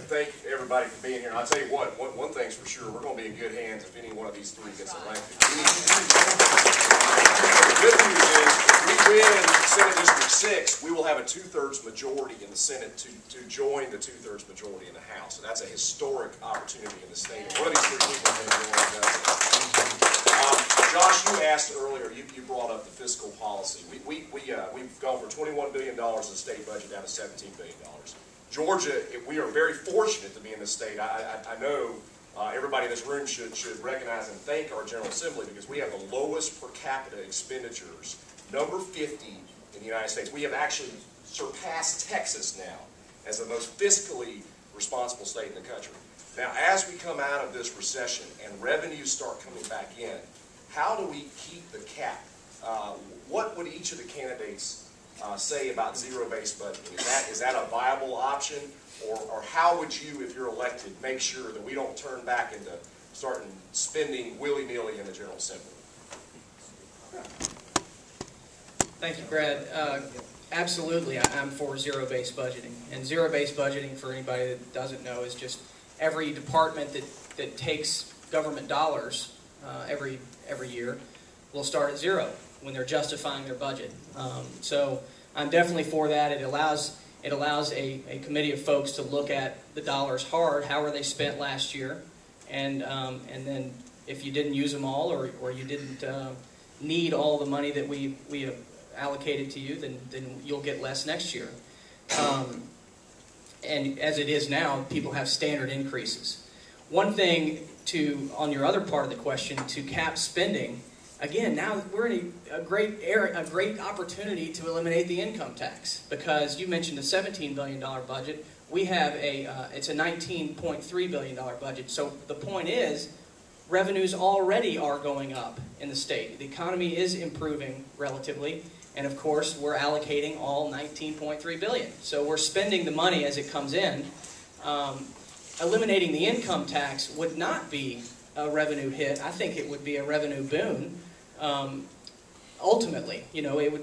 thank everybody for being here. And I'll tell you what, one thing's for sure, we're going to be in good hands if any one of these three gets elected. The good news is, if we win Senate District 6, we will have a 2/3 majority in the Senate to join the 2/3 majority in the House. And that's a historic opportunity in the state. And one of these three people may be one of those. Josh, you asked earlier, you brought up the fiscal policy. We've gone from $21 billion in the state budget down to $17 billion. Georgia, we are very fortunate to be in this state. I know everybody in this room should recognize and thank our General Assembly because we have the lowest per capita expenditures, number 50 in the United States. We have actually surpassed Texas now as the most fiscally responsible state in the country. Now, as we come out of this recession and revenues start coming back in, how do we keep the cap? What would each of the candidates say about zero-based budgeting? Is that a viable option? Or how would you, if you're elected, make sure that we don't turn back into starting spending willy-nilly in the General Assembly? Thank you, Brad. Absolutely, I'm for zero-based budgeting. And zero-based budgeting, for anybody that doesn't know, is just every department that takes government dollars every year will start at zero when they're justifying their budget. So I'm definitely for that. It allows a committee of folks to look at the dollars hard. How were they spent last year? And then if you didn't use them all, or you didn't need all the money that we have allocated to you, then you'll get less next year. And as it is now, people have standard increases. One thing on your other part of the question, to cap spending, again, now we're in a great opportunity to eliminate the income tax, because you mentioned a $17 billion budget. We have it's a $19.3 billion budget. So the point is, revenues already are going up in the state. The economy is improving relatively, and of course we're allocating all $19.3 billion. So we're spending the money as it comes in. Eliminating the income tax would not be a revenue hit. I think it would be a revenue boon. Ultimately,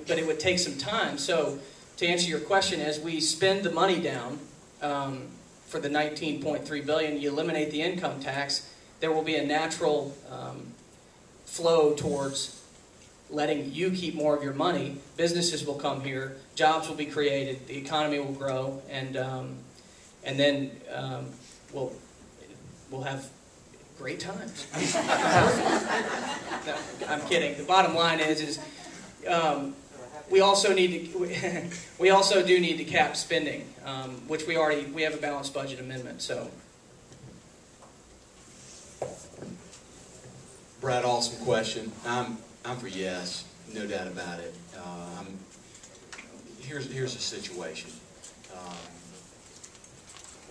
but it would take some time. So, to answer your question, as we spend the money down for the $19.3 billion, you eliminate the income tax, there will be a natural flow towards letting you keep more of your money. Businesses will come here, jobs will be created, the economy will grow, and then we'll have great times. No, I'm kidding. The bottom line is we also do need to cap spending, which we have a balanced budget amendment. So, Brad, awesome question. I'm for yes, no doubt about it. Here's the situation.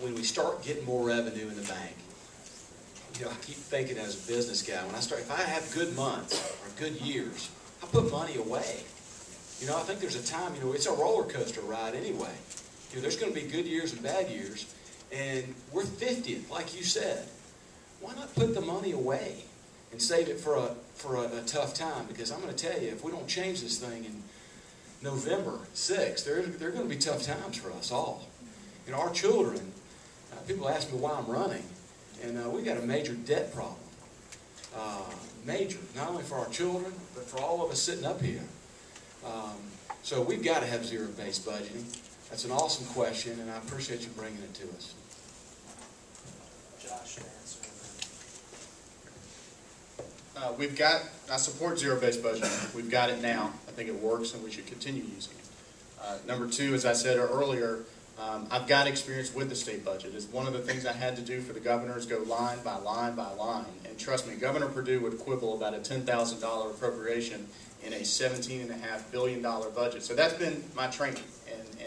When we start getting more revenue in the bank, I keep thinking as a business guy, if I have good months or good years, I put money away. I think there's a time, it's a roller coaster ride anyway. There's going to be good years and bad years, and we're 50th, like you said. Why not put the money away and save it for a tough time? Because I'm going to tell you, if we don't change this thing in November 6th, there are going to be tough times for us all. Our children, people ask me why I'm running. And we've got a major debt problem. Major, not only for our children, but for all of us sitting up here. So we've got to have zero-based budgeting. That's an awesome question, and I appreciate you bringing it to us. Josh, I support zero-based budgeting. We've got it now. I think it works, and we should continue using it. Number two, as I said earlier, I've got experience with the state budget. It's one of the things I had to do for the governor is go line by line by line. And trust me, Governor Perdue would quibble about a $10,000 appropriation in a $17.5 billion budget. So that's been my training.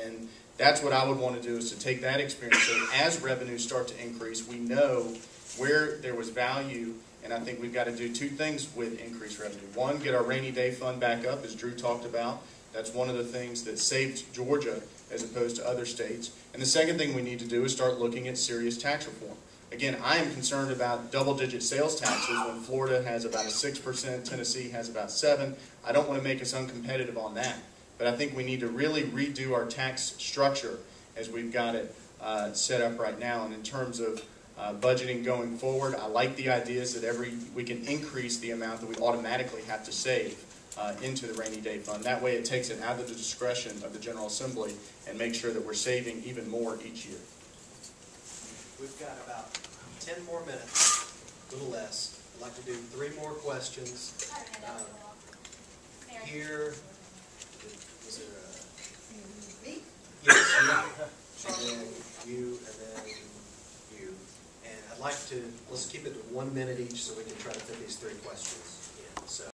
And that's what I would want to do, is to take that experience. So as revenues start to increase, we know where there was value. And I think we've got to do two things with increased revenue. One, get our rainy day fund back up, as Drew talked about. That's one of the things that saved Georgia as opposed to other states. And the second thing we need to do is start looking at serious tax reform. Again, I am concerned about double-digit sales taxes when Florida has about a 6%, Tennessee has about 7%. I don't want to make us uncompetitive on that. But I think we need to really redo our tax structure as we've got it set up right now. And in terms of budgeting going forward, I like the ideas that we can increase the amount that we automatically have to save into the rainy day fund. That way it takes it out of the discretion of the General Assembly and makes sure that we're saving even more each year. We've got about 10 more minutes, a little less. I'd like to do 3 more questions. Here, was there Me? yes, you, and then you, and then you. And I'd like to, let's keep it to 1 minute each so we can try to fit these 3 questions.